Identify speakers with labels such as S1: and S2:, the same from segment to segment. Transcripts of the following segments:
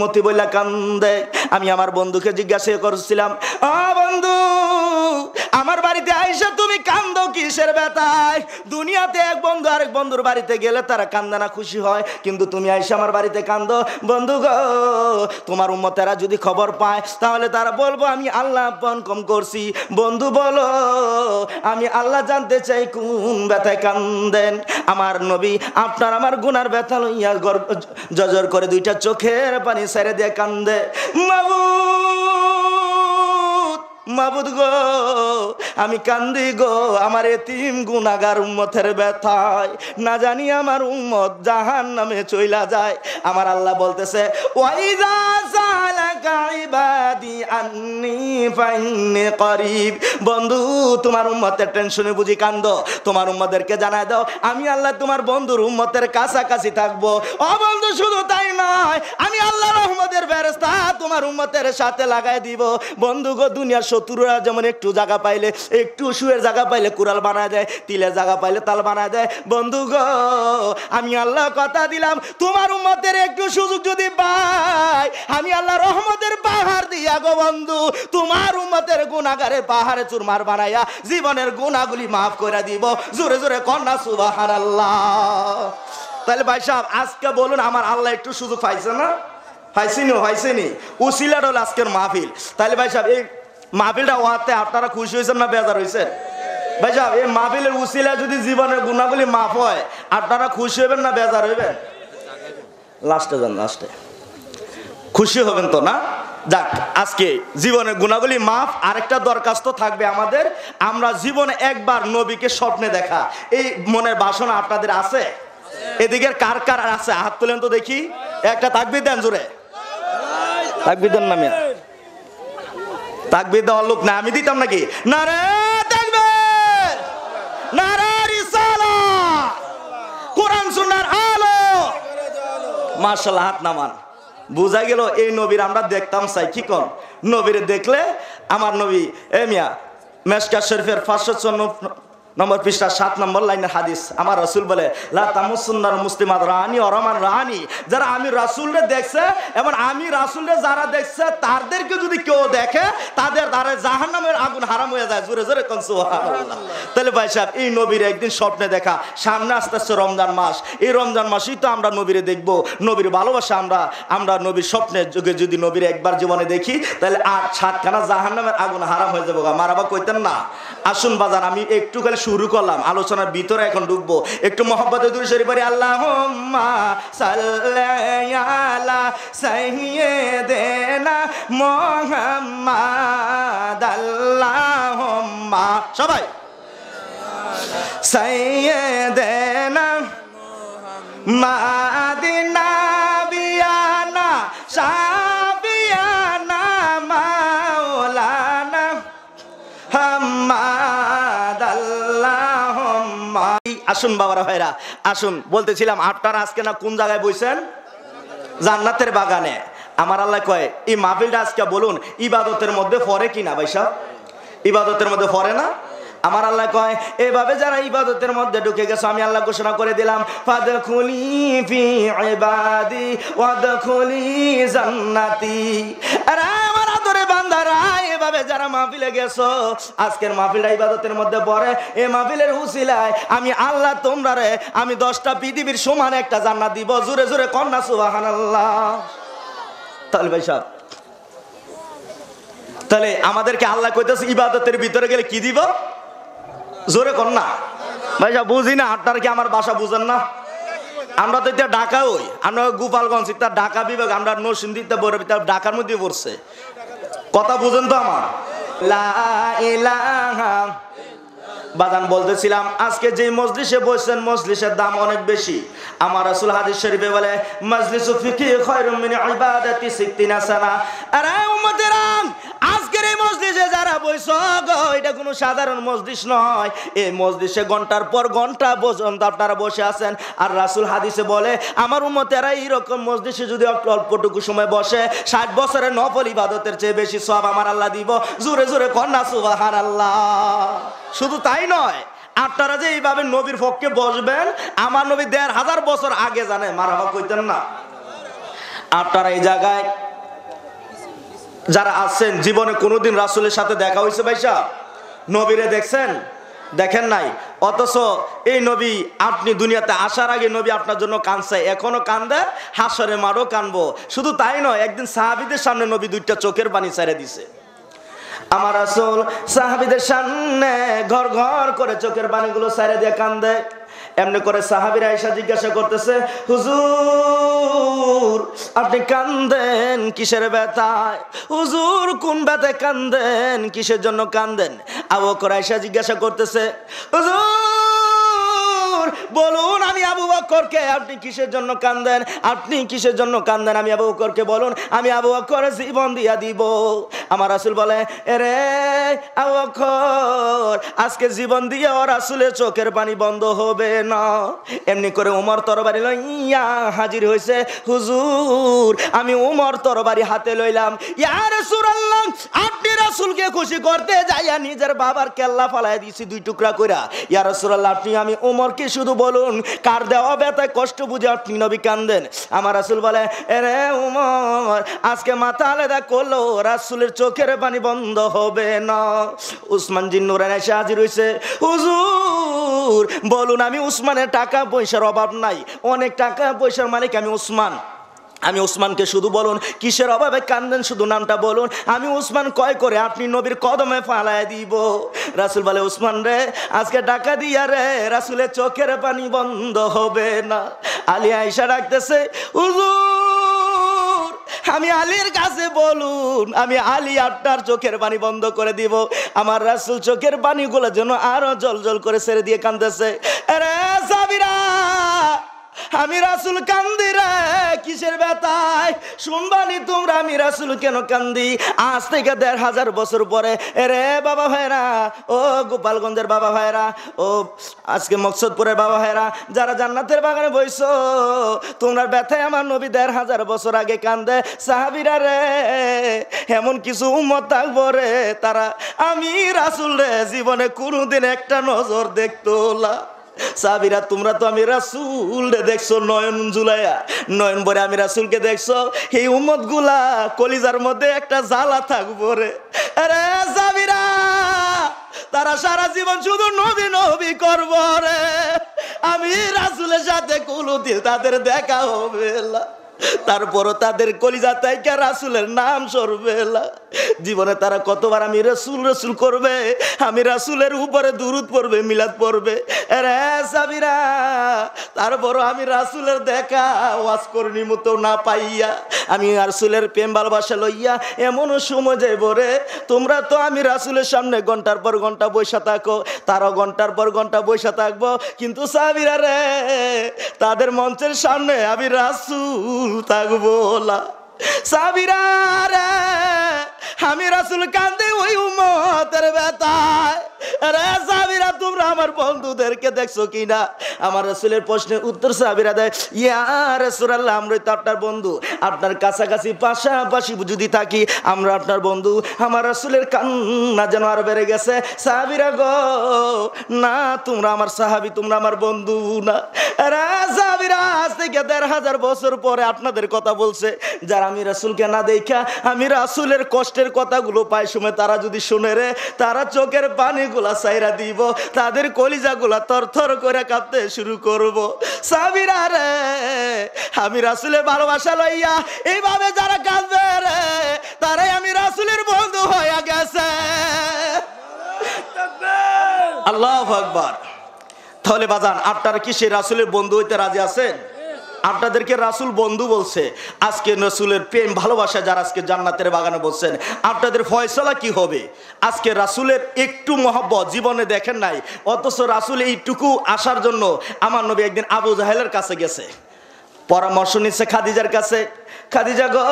S1: উম্মতি বইলা কান্দে। আমি আমার বন্ধুকে জিজ্ঞাসা করছিলাম, বন্ধু আমার বাড়িতে আইসা তুমি কান্দো কিসের ব্যথায়? দুনিয়াতে এক বন্ধু আরেক বন্ধুর বাড়িতে গেলে তারা কান্দে না, খুশি হয়, কিন্তু তুমি আইসা আমার বাড়িতে কান্দো। বন্ধু গো, তোমার উম্মতেরা যদি খবর পায় তাহলে তারা বলবো আমি আল্লাহ আপন কম করছি। বন্ধু বলো আমি আল্লাহ জানতে চাই কোন ব্যথায় কান্দেন। আমার নবী আপনার আমার গুনার ব্যথা লইয়া জজর করে দুইটা চোখের পানি ছেড়ে দিয়ে কান্দে। মাবুদ গো, আমি কান্দি গো আমার এতিম গুনাহগার উম্মতের ব্যথায়, না জানি আমার উম্মত জাহান্নামে চইলা যায়। আমার আল্লাহ বলতেছে, ওয়াইযা সালাকা ইবাদি আন্নী ফাইন্নী করিব। বন্ধু তোমার উম্মতের টেনশনে বুঝি কান্দো, তোমার উম্মতদেরকে জানায় দাও আমি আল্লাহ তোমার বন্ধুর উম্মতের কাছাকাছি থাকবো। ও বন্ধু শুধু তাই নয়, আমি আল্লাহ রহমতের ফেরেশতা তোমার উম্মতের সাথে লাগাই দিব। বন্ধু গো, দুনিয়ার শত্রুরা যেমন একটু জায়গা পাইলে, একটু সুয়ের জায়গা পাইলে কুড়াল বানায় দেয়, তিলের জায়গা পাইলে তাল বানায় দেয়, বন্ধু গো আমি আল্লাহ কথা দিলাম তোমার উম্মতের একটু সুযোগ যদি পাই, আমি আল্লাহ রহমতের পাহাড় দিয়া গো বন্ধু তোমার উম্মতের গুনাহগারে পাহাড়ে চুরমার বানাইয়া জীবনের গুনাহগুলি মাফ করে দিব। জোরে জোরে কন্যা সুবহানাল্লাহ। তাহলে ভাই সাহেব আজকে বলুন আমার আল্লাহ একটু সুযোগ পাইছে না? পাইছেনি। উসিলার হল আজকের মাহফিল। তাহলে ভাই সাহেব এই মাহফিলটা ওয়াতে আপনারা খুশি হয়েছেন না বেজার হয়েছেন? ভাই সাহেব এই মাহফিলের উসিলা যদি জীবনের গুনাহগুলি মাফ হয় আপনারা খুশি হবেন না বেজার হইবেন? লাস্টে যান, লাস্টে খুশি হবেন তো না? যাক, আজকে জীবনের গুনাহগুলি মাফ। আরেকটা দরখাস্ত থাকবে আমাদের, আমরা জীবনে একবার নবীকে স্বপ্নে দেখা, এই মনের বাসনা আপনাদের আছে? এদিকের কার কার আছে হাত তুলেন তো দেখি। একটা তাকবীর দেন জোরে। তাকবীর দেন না মিয়া, তাকবীর দেওয়ার লোক না, আমি দিতাম নাকি? নারে তাকবীর, নারে রিসালাত, কোরআন সুন্নাহর আলো। মাশাআল্লাহ, হাত নামান। বুঝা গেল এই নবীর আমরা দেখতাম চাই। কি কোন নবীরে দেখলে আমার নবী এ মিয়া মেশকাত শরীফের 554 নম্বর পৃষ্ঠা 7 নম্বর লাইনের হাদিস, আমার রাসূল বলে লা তামুসুন্নার মুসলিমাত রানি ওরামান রানি। যারা আমি রাসূলরে দেখছে এবং আমি রাসূলরে যারা দেখছে তাদেরকে যদি কেউ দেখে তাদের দ্বারা জাহান্নামের আগুন হারাম হয়ে যায়। জোরে জোরে কোন সুবহানাল্লাহ। তাহলে ভাই সাহেব এই নবীর একদিন স্বপ্নে দেখা, সামনে আসতেছে রমজান মাস, এই রমজান মাসেই তো আমরা নবীরে দেখবো, নবীর ভালোবাসা আমরা নবীর স্বপ্নের যুগে যদি নবীর একবার জীবনে দেখি তাহলে 8-7খানা জাহান্নামের আগুন হারাম হয়ে যাবো। মারাবা কইতেন না? আসুন বাজান, আমি একটু খালি শুরু করলাম, আলোচনার ভিতরে এখন ঢুকবো। একটু মহব্বতে দুরূদ শরীফ পড়ি। আল্লাহুম্মা সাল্লি আলা সাইয়্যিদিনা মুহাম্মাদ। আল্লাহুম্মা সবাই সাইয়্যিদিনা মাদিনা বিয়ানা শাফিয়ানা মাওলানা হাম্মাদ। আল্লাহুম্মা। আসুন বাবারা ভাইরা আসুন, বলতেছিলাম আপনারা আজকে না কোন জায়গায় বইছেন? জান্নাতের বাগানে। আমার আল্লাহ কয় এই মাহফিলটা আজকে বলুন ইবাদতের মধ্যে পড়ে কিনা? ভাই সাহেব ইবাদতের মধ্যে পড়ে না? আমার আল্লাহ কয় এভাবে যারা ইবাদতের মধ্যে ঢুকে গেছে আমি আল্লাহ ঘোষণা করে দিলাম ফাদখুলি ফি ইবাদি ওয়াদখুলি জান্নাতি। আরে আমার আদরে বান্দারা, এভাবে যারা মাহফিলে গেছো আজকের মাহফিলটা ইবাদতের মধ্যে পড়ে, এই মাহফিলের উসিলায় আমি আল্লাহ তোমরারে আমি 10টা পৃথিবীর সমান একটা জান্নাত দিব। জোরে জোরে কন্যা সুবহানাল্লাহ। তাহলে ভাই সাহেব তাহলে আমাদেরকে আল্লাহ কইতেছে ইবাদতের ভিতরে গেলে কি দিব? জোরে কর না ভাই সাহেব। বুঝি না আপনারা কি আমার ভাষা বুঝেন না? আমরা তো এটা ঢাকা, ওই আমরা গোপালগঞ্জ, এটা ঢাকা বিভাগ, আমরা নরসিংদীতে বড় ঢাকার মধ্যে পড়ছে। কথা বুঝেন তো আমার? লা ইলাহা। বাদান বলতেছিলাম আজকে যে মজলিসে বসছেন মজলিসের দাম অনেক বেশি। আমার রাসূল হাদিস শরীফে বলে মাজলিসু ফিকি খায়রুম মিন ইবাদাতি 60 সানা। আরে উম্মতেরা, আজকের এই মজলিসে যারা বসছো গো, এটা কোনো সাধারণ মজলিস নয়। এই মজলিসে ঘন্টার পর ঘন্টা পর্যন্ত আপনারা বসে আছেন। আর রাসূল হাদিসে বলে আমার উম্মতেরা এইরকম মজলিসে যদি অল্পটুকু সময় বসে 60 বছরের নফল ইবাদতের চেয়ে বেশি সওয়াব আমার আল্লাহ দিব। জোরে জোরে কন্যা সুবহানাল্লাহ। শুধু তাই নয়, আপনারা যে এইভাবে নবীর পক্ষে বসবেন, আমার নবী 1500 বছর আগে জানে। মারহাবা কইতেন না? আপনারা এই জায়গায় যারা আছেন জীবনে কোনোদিন রাসূলের সাথে দেখা হয়েছে ভাইসা? নবীরে দেখছেন? দেখেন নাই। অথচ এই নবী আপনি দুনিয়াতে আসার আগে নবী আপনার জন্য কাঁদছে, এখনো কান্দে, হাসরে মারও কানবো। শুধু তাই নয়, একদিন সাহাবীদের সামনে নবী দুইটা চোখের পানি ছেড়ে দিছে। আমার রাসূল সাহাবীদের সামনে ঘর ঘর করে চোখের পানিগুলো ছেড়ে দিয়ে কান্দে। এমনি করে সাহাবীরা এসে জিজ্ঞাসা করতেছে, হুজুর আপনি কান্দেন কিসের ব্যথায়? হুজুর কোন ব্যথায় কান্দেন? কিসের জন্য কান্দেন? আবু বকর এসে জিজ্ঞাসা করতেছে, হুজুর বলুন আমি আবু বকরকে, আপনি কিসের জন্য কান্দেন? আপনি কিসের জন্য কান্দেন? আমি আবু বকরকে বলুন, আমি আবু বকরের জীবন দিয়া দিব। আমার রাসূল বলে, এরে আবু বকর আজকে জীবন দিয়ে ও রাসূলের চোখের পানি বন্ধ হবে না। এমনি করে ওমর তরবারি লইয়া হাজির হয়েছে। হুজুর আমি ওমর তরবারি হাতে লইলাম। ইয়া রাসূলুল্লাহ আপনি রাসূলকে খুশি করতে যাইয়া নিজের বাবার কেল্লা ফালায় দিছি দুই টুকরা কইরা। ইয়া রাসূলুল্লাহ আপনি আমি ওমরকে শুধু বলুন কার দেওয়া ব্যথায় কষ্ট বুঝে আপনি নবী কান্দেন? আমার রাসূল বলে, এরে ওমর আজকে মাথা আলাদা করলো রাসূলের চোখের পানি বন্ধ হবে না। উসমান জিন্নুরান এসে হাজির হইছে। হুজুর বলুন আমি উসমানের টাকা পয়সার অভাব নাই, অনেক টাকা পয়সার মালিক আমি উসমান। আমি উসমানকে শুধু বলুন কিসের অভাবে কান্দেন, শুধু নামটা বলুন, আমি উসমান কয় করে আপনি নবীর কদমে ফালায় দিব। রাসূল বলে, উসমান রে আজকে টাকা দিয়া রে রাসূলের চোখের পানি বন্ধ হবে না। আলী আয়েশা ডাকতেছে, হুজুর আমি আলীর কাছে বলুন, আমি আলী আপনার চোখের পানি বন্ধ করে দিব। আমার রাসূল চোখের পানিগুলো যেন আরো জল জল করে ছেড়ে দিয়ে কাঁদতেছে। আরে সাবিরা আমি রাসূল কান্দি রে, কিসের ব্যথায় শুনবানি তোমরা আমি রাসূল কেন কান্দি? আজ থেকে ১৫০০ বছর পরে। এরে বাবা ভাইরা, ও গোপালগঞ্জের বাবা ভাইরা, ও আজকে মকসুদপুরের বাবা ভাইরা, যারা জান্নাতের বাগানে বইছো, তোমরা ব্যথায় আমার নবী ১৫০০ বছর আগে কান্দে। সাহাবীরা রে এমন কিছু উম্মত থাকবো রে তারা আমি রাসূল রে জীবনে কোনোদিন একটা নজর দেখতো না। সাহাবীরা তোমরা তো আমি রাসূল দেখছো নয়ন জুলাইয়া, নয়ন ভরে আমি রাসূলকে দেখছো। এই উম্মত গুলা কলিজার মধ্যে একটা জ্বালা থাকবো রে। আরে সাহাবীরা তারা সারা জীবন শুধু নবী নবী করবো রে, আমি রাসূলের সাথে কোনোদিন তাদের দেখা হবে না। তারপরও তাদের কলিজা থেকে রাসূলের নাম সরবে না। জীবনে তারা কতবার আমি রাসূল রাসূল করবে, আমি রাসূলের উপরে দুরূদ পড়বে, মিলাদ পড়বে। আরে সাবিরা তারপরও আমি রাসূলের দেখা ওয়াজ করনি মতো না পাইয়া আমি রাসূলের প্রেম ভালোবাসা লইয়া এমন সময় যাইব রে, তোমরা তো আমি রাসূলের সামনে ঘন্টার পর ঘন্টা বসে থাকো, তারাও ঘন্টার পর ঘন্টা বসে থাকবো, কিন্তু সাবিরা রে তাদের মঞ্চের সামনে আমি রাসূল থাকবো না। সাবিরা রে আমি রাসূল কান্দে ওই উম্মতের ব্যথায়। আরে সাবিরা তোমরা আমার বন্ধুদেরকে দেখছো কিনা? আমার রাসূলের প্রশ্নের উত্তর সাবিরা দেয়, ইয়া রাসূলুল্লাহ আমরাই তো আপনার বন্ধু, আপনার কাছাকাছি পাশাপাশি যদি থাকি আমরা আপনার বন্ধু। আমার রাসূলের কান্না যেন আর বেড়ে গেছে। সাহাবীরা গো না তোমরা আমার সাহাবী, তোমরা আমার বন্ধু না। আরে সাহাবীরা আজ থেকে ১৫০০ বছর পরে আপনাদের কথা বলছে, যারা আমি রাসূলকে না দেখা আমি রাসূলের কষ্টের কথাগুলো পাই সময় তারা যদি শুনে রে, তারা চোখের পানিগুলা ছাইরা দিব, তাদের কলিজাগুলা থরথর করে কাঁপতে শুরু করব। সাহাবীরা রে আমি রাসূলের ভালোবাসা লইয়া এইভাবে যারা কাঁদবে রে তারাই আমি রাসূলের বন্ধু হয়ে গেছে। আল্লাহু আকবার। তাহলে বাজান আপনারা কি সেই রাসূলের বন্ধু হইতে রাজি আছেন? আপনাদেরকে রাসূল বন্ধু বলছে, আজকে রাসূলের প্রেম ভালোবাসা যারা আজকে জান্নাতের বাগানে বলছেন, আপনাদের ফয়সালা কি হবে? আজকে রাসূলের একটু মহব্বত জীবনে দেখেন নাই, অথচ রাসূল এইটুকু আসার জন্য আমার নবী একদিন আবু জাহেলের কাছে গেছে, পরামর্শ নিচ্ছে খাদিজার কাছে। খাদিজা গো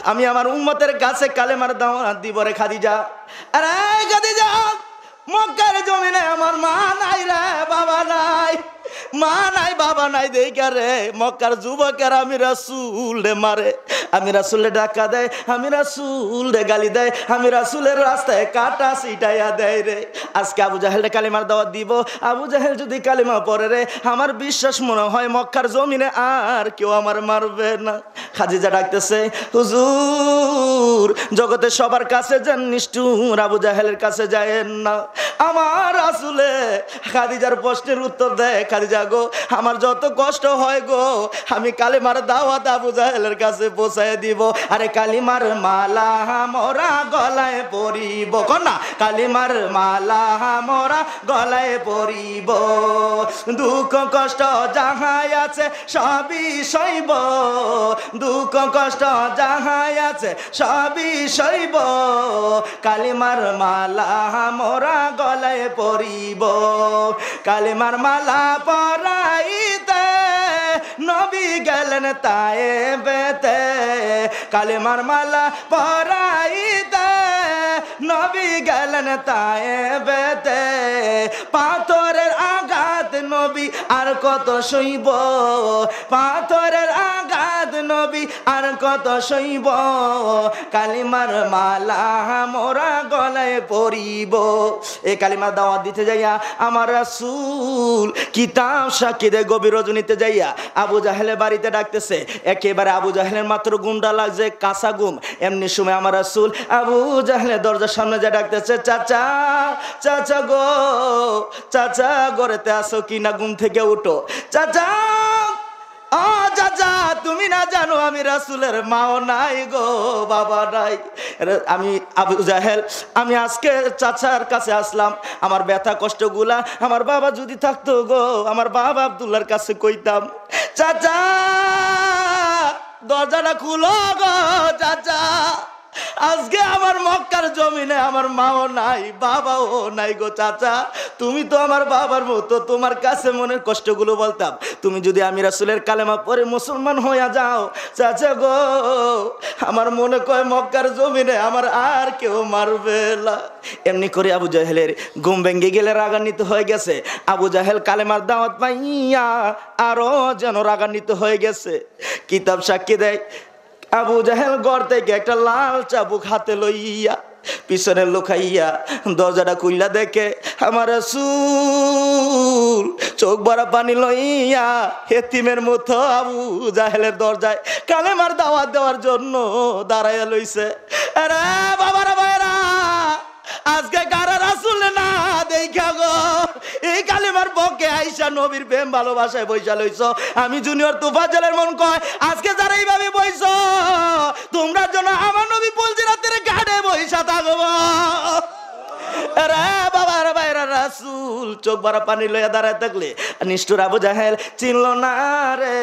S1: আমি আমার উম্মতের কাছে কালেমার দাওয়াত দিব রে খাদিজা। আরে খাদিজা মক্কার জমিনে আমার মা নাই রে, বাবা নাই, মা নাই বাবা নাই দেখা রে মক্কার যুবকের আমি রাসূল রে মারে, আমি রাসূলের ডাকা দেয়, আমি রাসূল রে গালি দেয়, আমি রাসূলের রাস্তায় কাটা ছিটাইয়া দেয় রে। আজকে আবু জাহেলরে কালিমার দাওয়াত দিব, আবু জাহেল যদি কালিমা পড়ে রে আমার বিশ্বাস মনে হয় মক্কার জমিনে আর কেউ আমার মারবে না। খাদিজা ডাকতেছে, হুজুর জগতে সবার কাছে যান নিষ্ঠুর, আবু জাহেলের কাছে যায়েন না। আমার রাসূলে খাদিজার প্রশ্নের উত্তর দেয়, খাদিজা গো আমার যত কষ্ট হয় গো আমি কালিমার দাওয়াত আবু জাহেলের কাছে পৌঁছায় দিব। আরে কালিমার মালা মোরা গলায় পরিব, কন্যা কালিমার মালা মোরা গলায় পরিব, দুঃখ কষ্ট যাহাই আছে সবই সইব, দুঃখ কষ্ট যাহাই আছে সবই সইব, কালিমার মালা মোরা গলায় পরিব। কালিমার মালা পরাইতে নবী গেলেন তায়েবেতে, কালিমার মালা পরাইতে নবী গেলেন তায়েবেতে, পাথরের আঘাত নবী আর কত সইব, পাথরের আঘাত নবী আর কত সইব, কালিমার মালা মোরা গলায় পরিব। এই কালিমার দাওয়াত দিতে যাইয়া আমার রাসূল কিতাব সাক্ষীদের গভীর রজনীতে যাইয়া আবু জাহেলের বাড়িতে ডাকতেছে। একেবারে আবু জাহেলের মাত্র গুমটা লাগছে, কাঁচা গুম। এমনি সময় আমার রাসূল আবু জাহেলের দরজার সামনে যা ডাকতেছে, চাচা চাচা গো, চাচা ঘরেতে আসো কিনা, ঘুম থেকে উঠো চাচা। ও চাচা তুমি না জানো আমি রাসূলের মাও নাই গো বাবা নাই। আমি আবু জাহেল আমি আজকে চাচার কাছে আসলাম, আমার ব্যথা কষ্টগুলা আমার বাবা যদি থাকতো গো আমার বাবা আব্দুল্লাহর কাছে কইতাম। চাচা দরজাটা খুলো গো চাচা, আজকে আমার মক্কার জমিনে আমার মাও নাই বাবাও নাই গো চাচা, তুমি তো আমার বাবার মতো, তোমার কাছে মনের কষ্টগুলো বলতাম, তুমি যদি আমি রাসূলের কালেমা পড়ে মুসলমান হইয়া যাও চাচা গো আমার মনে কয় মক্কার জমিনে আমার আর কেউ মারবে না। এমনি করে আবু জাহেলের ঘুম ভেঙে গেলে রাগান্বিত হয়ে গেছে। আবু জাহেল কালেমার দাওয়াত পাইয়া আরো যেন রাগান্বিত হয়ে গেছে। কিতাব সাক্ষী দেয় আবু জাহেল ঘর থেকে একটা লাল চাবুক হাতে লইয়া পিছনে লুকাইয়া দরজাটা খুইলা দেখে আমার রাসূল চোখ ভরা পানি লইয়া এতিমের মতো আবু জাহেলের দরজায় কালেমার দাওয়াত দেওয়ার জন্য দাঁড়াইয়া লইছে। আরে বাবারা ভাইরা আজকে কারা রাসূল না দেখা গো এই কালেমার পক্ষে আইসা নবীর প্রেম ভালোবাসায় বইসা লইছ। আমি জুনিয়র তুফাজ্জলের মন কয় আজকে যারা এইভাবে বইছ তোমরা জন্য আমার নবী পুলজিরাতের ঘাটে বইসা থাকবো। রে বাবার বাইরা রাসূল চোখ ভরা পানি লইয়া দাঁড়ায় থাকলে নিষ্ঠুর আবু জাহেল চিনল না রে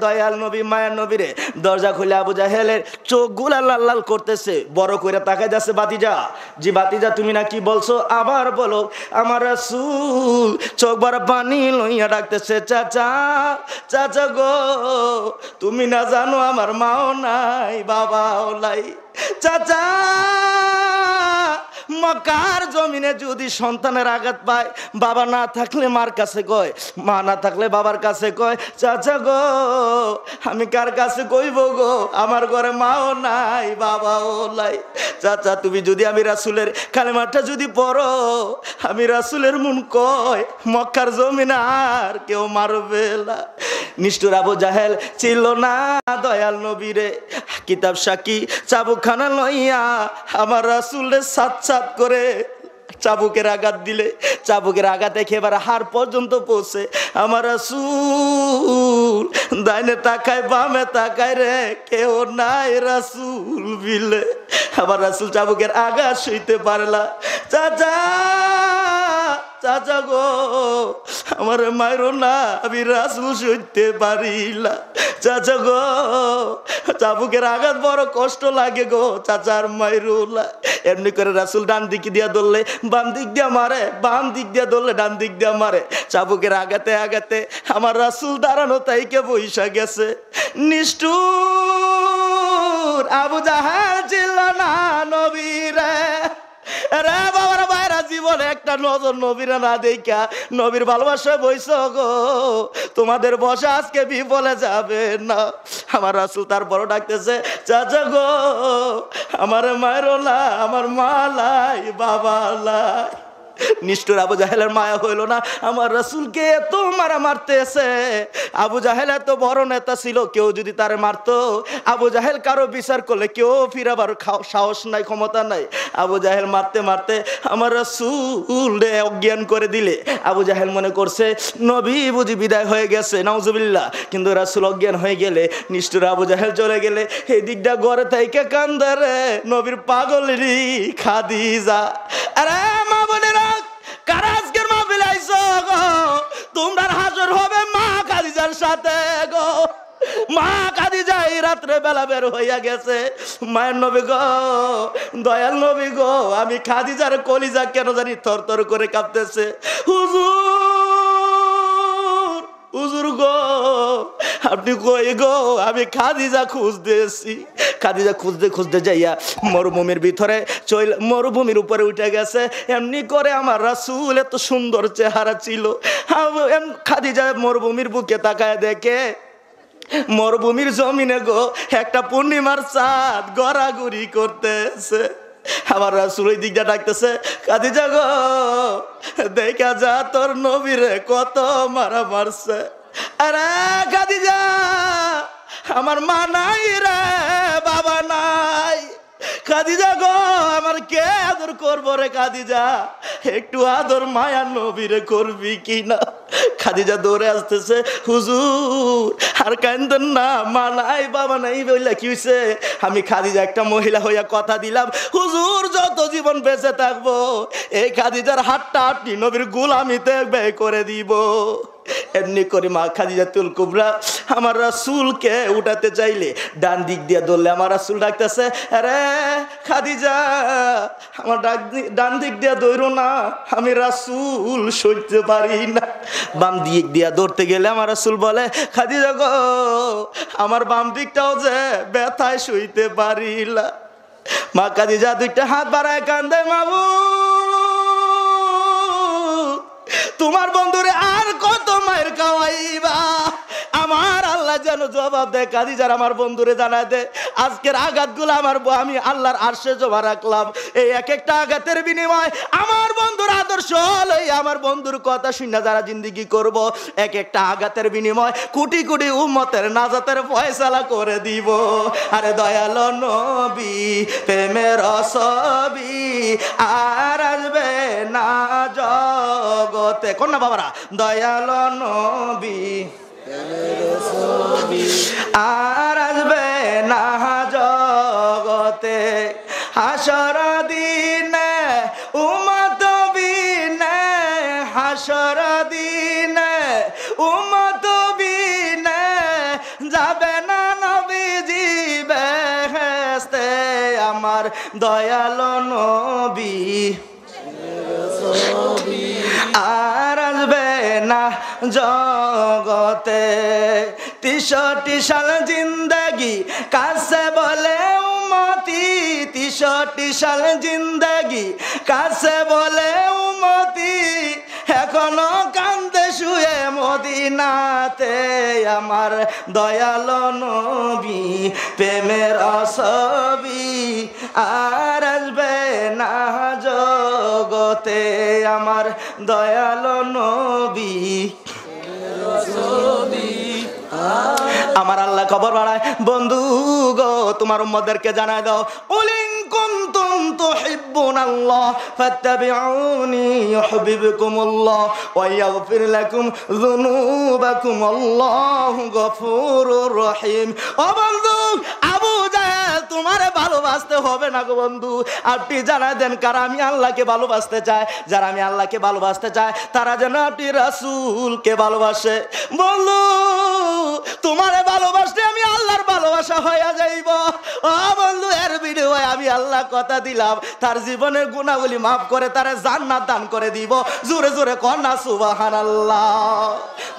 S1: দয়াল নবী মায়ের নবী রে। দরজা খুলে আবু জাহেলের চোখগুলা লাল লাল করতেছে, বড় করে তাকায় যাচ্ছে। বাতিজা জি বাতিজা তুমি না কি বলছো আবার বলো। আমার রাসূল চোখ ভরা পানি লইয়া ডাকতেছে, চাচা চাচা গো তুমি না জানো আমার মাও নাই বাবাও নাই। চাচা মক্কার জমিনে যদি সন্তানের আঘাত পায় বাবা না থাকলে মার কাছে কয়, মা না থাকলে বাবার কাছে কয়। চাচা গো আমি কার কাছে কইব গো আমার ঘরে মাও নাই বাবাও নাই। চাচা তুমি যদি আমি রাসূলের কালেমাটা যদি পড়ো আমি রাসূলের মন কয় মক্কার জমিনে আর কেউ মারবে না। নিষ্ঠুর আবু জাহেল ছিল না দয়াল নবীরে। কিতাব সাক্ষী চাবুকখানা লইয়া আমার রাসূলের সাত সাত করে চাবুকের আঘাত দিলে, চাবুকের আঘাত একেবারে হাড় পর্যন্ত পৌঁছে। আমার রাসূল ডাইনে তাকায় বামে তাকায় রে কেউ নাই রাসূল বিলে। আমার রাসূল চাবুকের আঘাত সইতে পারলা। চাচা চাচা গো আমার মায়েরও না আমি রাসূল সইতে পারিলা। চাচা গো চাবুকের আঘাত বড় কষ্ট লাগে গো চাচার মায়েরও না। এমনি করে রাসূল ডান দিক দিয়া ধরলে বাম দিক দিয়া মারে, বাম দিক দিয়া ধরলে ডান দিক দিয়া মারে। চাবুকের আঘাতে আঘাতে আমার রাসূল দাঁড়ানো তাইকে বইসা গেছে। নিষ্ঠুর আবু জাহেল ছিল না নবী রে। রে বাবার ভাইরা, জীবনে একটা নজর নবীরা না দেখা নবীর ভালোবাসায় বইছ গো, তোমাদের বসা আজকে বিফলে যাবে না। আমার রাসূল তারপরও ডাকতেছে, চাচা গো আমার মায়ের না, আমার মা লাই, বাবা লাই। নিষ্ঠুর আবু জাহেলের মায়া হইল না, আমার রাসূলকে এত মারা মারতেছে। আবু জাহেল এত বড় নেতা ছিল, কেউ যদি তারে মারতো, আবু জাহেল কারো বিচার করলে কেউ ফিরাবার সাহস নাই, ক্ষমতা নাই। আবু জাহেল মারতে মারতে আমার রাসূল অজ্ঞান করে দিলে আবু জাহেল মনে করছে নবী বুঝি বিদায় হয়ে গেছে, নাউজুবিল্লাহ। কিন্তু রাসূল অজ্ঞান হয়ে গেলে, নিষ্ঠুর আবু জাহেল চলে গেলে, এই দিকটা ঘরে থেকে কান্দারে নবীর পাগলেরই খাদিজা। আরে মা বোনেরা, কারা আজকের মাহফিলে আইছো গো? তোমরা হাজর হবে মা খাদিজার সাথে গো। মা খাদিজা এই রাত্রে বেলা বের হইয়া গেছে। মায়ের নবী গো, দয়াল নবী গো, আমি খাদিজার কলিজা কেন জানি থরথর করে কাঁপতেছে। হুজুর, হুজুর গো, আপনি কই গো? আমি খাদিজা খুঁজতেছি। খাদিজা খুঁজতে খুঁজতে যাইয়া মরুভূমির ভিতরে মরুভূমির উপরে উঠে গেছে। এমনি করে আমার রাসূল এত সুন্দর চেহারা ছিল। খাদিজা মরুভূমির বুকে তাকায় দেখে মরুভূমির জমিনে গো একটা পূর্ণিমার চাঁদ গড়াগড়ি করতেছে। আমার রাসূল ওই দিকটা ডাকতেছে, খাদিজা গো দেখা যা তোর নবীরে কত মারা মারছে। আরে খাদিজা, আমার মা নাই রে, বাবা নাই। খাদিজা গো, আমার কে আদর করবো রে? খাদিজা একটু আদর মায়া নবীরে করবি কি না? খাদিজা দৌড়ে আসতেছে, হুজুর আর কান্দেন না, মা নাই বাবা নাই বললা কি হইছে? আমি খাদিজা একটা মহিলা হইয়া কথা দিলাম, হুজুর যত জীবন বেঁচে থাকবো এই খাদিজার হাতটা আপনি নবীর গোলামিতে ব্যয় করে দিব। এমনি করে মা খাদিজাতুল কুবরা আমার রাসূলকে উঠাতে চাইলে ডান দিক দিয়ে ধরলে আমার রাসূল ডাকতেছে, আরে খাদিজা আমার ডান দিক দিয়ে ধরো না, আমি রাসূল সইতে পারি না। বাম দিক দিয়ে ধরতে গেলে আমার রাসূল বলে, খাদিজা গো আমার বাম দিকটাও যে ব্যথায় সইতে পারি না। মা খাদিজা দুইটা হাত বাড়ায় কান্দে, মাবু তোমার বন্ধুরে আর কত মায়ের খাওয়াইবা? আমার আল্লাহ যেন জবাব দেয়। খাদিজার আমার বন্ধুরে জানায় দে, আজকের আঘাতগুলো আমি আল্লাহর আরশে জমা রাখলাম। এই এক একটা আঘাতের বিনিময় আমার বন্ধুর আদর্শ হলো, আমার বন্ধুর কথা শুনে যারা জিন্দেগি করব, এক একটা আঘাতের বিনিময় কোটি কোটি উম্মতের নাজাতের ফয়সালা করে দিব। আরে দয়াল নবী প্রেমের ছবি আর আসবে না জগতে, কোন না বাবারা? দয়াল নবী আর আসবে না জগতে, হাসর দিনে উম্মত বিনে, হাসর দিনে উম্মত বিনে যাবে না নবীজি বেহেশতে। আমার দয়াল নবী আর আসবে না জগতে। 63 সাল জিন্দগি কাছে বলে উম্মতি, 63 সাল জিন্দগি কাছে বলে উম্মতি, এখনো কান্দে শুয়ে মদিনাতে। আমার দয়াল নবী প্রেমের ছবি আর আসবে না জগতে। আমার দয়াল নবী আমার আল্লাহ খবর বাড়ায়, বন্ধু গো তোমার উম্মতদেরকে জানায় দাও, উলিন কুনতুম তুহিব্বুনাল্লাহ ফাত্তাবিউনি ইউহিব্বুকুমুল্লাহ ওয়া ইয়াগফির লাকুম যুনুবাকুম, আল্লাহু গফুরুর রহিম। ও বন্ধু, আবু জাহেল তোমারে ভালোবাসতে হবে না গো বন্ধু, আপনি জানায় দেন কারা আমি আল্লাহকে ভালোবাসতে চায়। যারা আমি আল্লাহকে ভালোবাসতে চায় তারা যেন আপনি রাসূলকে ভালোবাসে। বন্ধু তোমারে ভালোবাসলে আমি আল্লাহর ভালোবাসা হইয়া যাইব। ও বন্ধু, এর বিনিময়ে আমি আল্লাহ কথা দিলাম তার জীবনের গুনাহগুলি মাফ করে তারে জান্নাত দান করে দিব। জোরে জোরে কন্যা সুবহানাল্লাহ।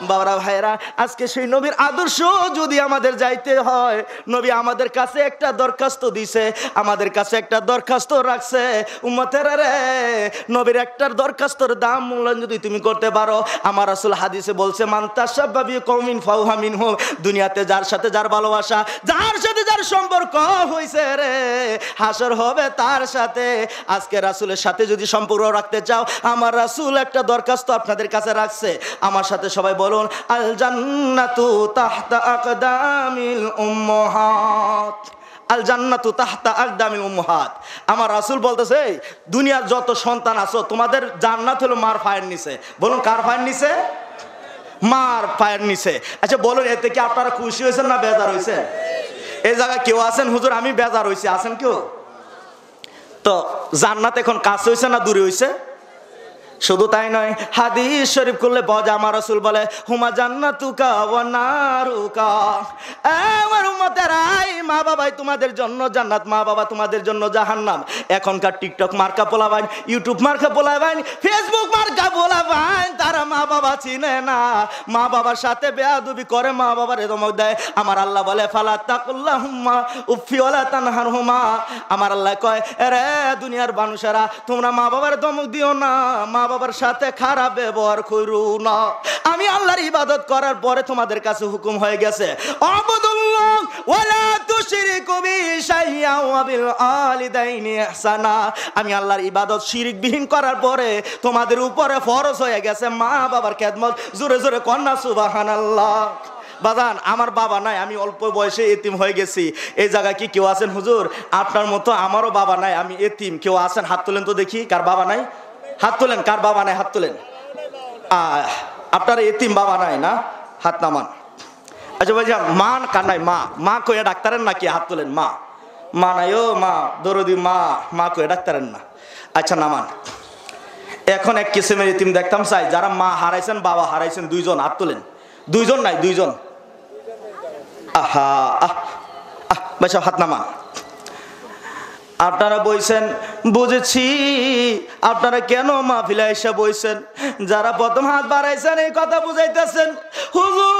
S1: বাবারা ভাইরা, আজকে সেই নবীর আদর্শ যদি আমাদের যাইতে হয়, নবী আমাদের কাছে একটা দরখাস্ত দিছে, আমাদের কাছে একটা দরখাস্ত রাখছে। উম্মতেরা রে, নবীর একটার দরখাস্তর দাম মূল্যায়ন যদি তুমি করতে পারো, আমার রাসূল হাদিসে বলছে মান তাশাব্বা বিকওমিন ফাহুয়া মিনহুম। দুনিয়াতে যার সাথে যার ভালোবাসা, যার সাথে যার সম্পর্ক হইছে রে, হাসর হবে তার সাথে। আজকে রাসূলের সাথে যদি সম্পর্ক রাখতে চাও, আমার রাসূল একটা দরখাস্ত আপনাদের কাছে রাখছে। আমার সাথে সবাই বলুন, আল জান্নাতু তাহতা আকদামিল উম্মাহাত। আল জান্নাতু তাহতা আকদামিল উম্মাহাত। আমার রাসূল বলতেছে, দুনিয়ার যত সন্তান আছো, তোমাদের জান্নাত হলো মার পায়ের নিচে। বলুন, কার পায়ের নিচে? মার পায়ের নিচে। আচ্ছা বলুন, এতে কি আপনারা খুশি হয়েছেন না বেজার হয়েছেন? এই জায়গায় কেউ আছেন হুজুর আমি বেজার হয়েছি, আছেন কেউ? তো জান্নাত এখন কাছে হয়েছে না দূরে হয়েছে? শুধু তাই নয়, হাদিস শরীফ করলে বজা আমার রাসূল বলে হুমা জান্নাতুকা ওয়া নারুকা। আমার উম্মতেরা, মা বাবাই তোমাদের জন্য জান্নাত, মা বাবা তোমাদের জন্য জাহান্নাম। এখনকার টিকটক মার্কা পোলাবাইন, ইউটিউব মার্কা পোলাবাইন, ফেসবুক মার্কা পোলাবাইন, তারা মা বাবা চিনে না, মা বাবার সাথে বেয়াদবি করে, মা বাবার ধমক দেয়। আমার আল্লাহ বলে ফালা তাকুল্লাহুম্মা উফি ওয়ালা তানহারহুমা। আমার আল্লাহ কয়, রে দুনিয়ার মানুষেরা, তোমরা মা বাবার ধমক দিও না, মা বাবার সাথে খারাপ ব্যবহার করো না। আমি আল্লাহর ইবাদত করার পরে তোমাদের কাছে হুকুম হয়ে গেছে, আবুদুল্লাহ ওয়ালা তুশরিকু বিহি শাইআ ওয়া বিল ওয়ালিদাইনি ইহসানা। আমি আল্লাহর ইবাদত শিরকবিহীন করার পরে তোমাদের উপরে ফরজ হয়ে গেছে মা বাবার খেদমত। জোরে জোরে কন্যা সুবহানাল্লাহ। বাজান, আমার বাবা নাই, আমি অল্প বয়সে এতিম হয়ে গেছি। এই জায়গায় কি কেউ আছেন হুজুর আপনার মতো আমারও বাবা নাই, আমি এতিম? কেউ আছেন? হাত তোলেন তো দেখি, কার বাবা নাই? হাত তোলেন, কার বাবা নাই? হাত তোলেন। আপনার এতিম বাবা নাই না? হাত নামান। আচ্ছা ভাই, মা কার নাই? মা মা কয়ে ডাক্তারের নাকি? হাত তোলেন। মা মা নাই? ও মা দরদি মা, মা কয়ে ডাক্তারের না? আচ্ছা নামান। এখন এক কিসিমের এতিম দেখতাম চাই, যারা মা হারাইছেন বাবা হারাইছেন, দুইজন। হাত তোলেন। দুইজন নাই? দুইজন। আহা আহ আহ ভাই সব হাত নামান। আপনারা বইছেন, বুঝেছি আপনারা কেন মাহফিলে এসে বইছেন। যারা প্রথম হাত বাড়াইছেন এই কথা বুঝাইতেছেন, হুজুর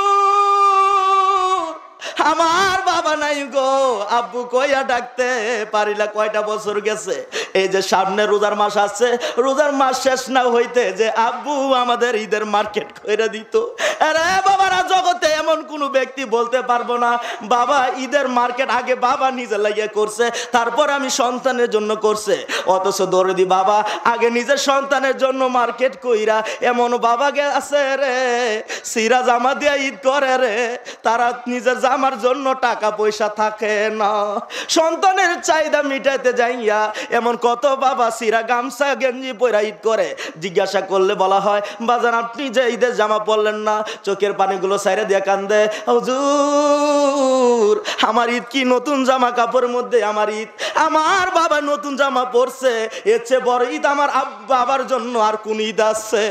S1: আমার বাবা নাই গো, আব্বু কইয়া ডাকতে পারিলা কয়টা বছর গেছে। এই যে সামনে রোজার মাস আসছে, রোজার মাস শেষ না হইতে যে আব্বু আমাদের ঈদের মার্কেট কইরা দিত। আরে বাবারা, জগতে এমন কোন ব্যক্তি বলতে পারবো না বাবা ঈদের মার্কেট আগে বাবা নিজে লাগিয়ে করছে, তারপর আমি সন্তানের জন্য করছে। অথচ দরদি বাবা আগে নিজের সন্তানের জন্য মার্কেট কইরা এমন বাবা আছে রে, সিরা জামা দিয়া ঈদ করে রে, তারা নিজের জামার জন্য টাকা পয়সা থাকে না। সন্তানের চাহিদা মিটাইতে যাইয়া এমন কত বাবা সিরা গামছা গেঞ্জি পয়রা ঈদ করে। জিজ্ঞাসা করলে বলা হয়, বাজান আপনি যে ঈদের জামা পরলেন না, চোখের পানিগুলো সাইরা দিয়ে কান্দে, হুজুর আমার ঈদ কি নতুন জামা কাপড়ের মধ্যে আমার ঈদ? আমার বাবা নতুন জামা পরছে, এর চেয়ে বড় ঈদ আমার বাবার জন্য আর কোন ঈদ আছে?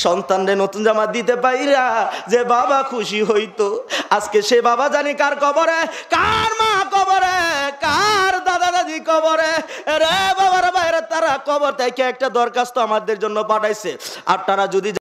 S1: সন্তানরে নতুন জামা দিতে পাইরা যে বাবা খুশি হইতো, আজকে সে বাবা জানি কার কবরে, কার মা কবরে, কার দাদা দাদি কবরে রে। বাবার বাইরে তারা কবর থেকে একটা দরখাস্ত আমাদের জন্য পাঠাইছে, আপনারা যদি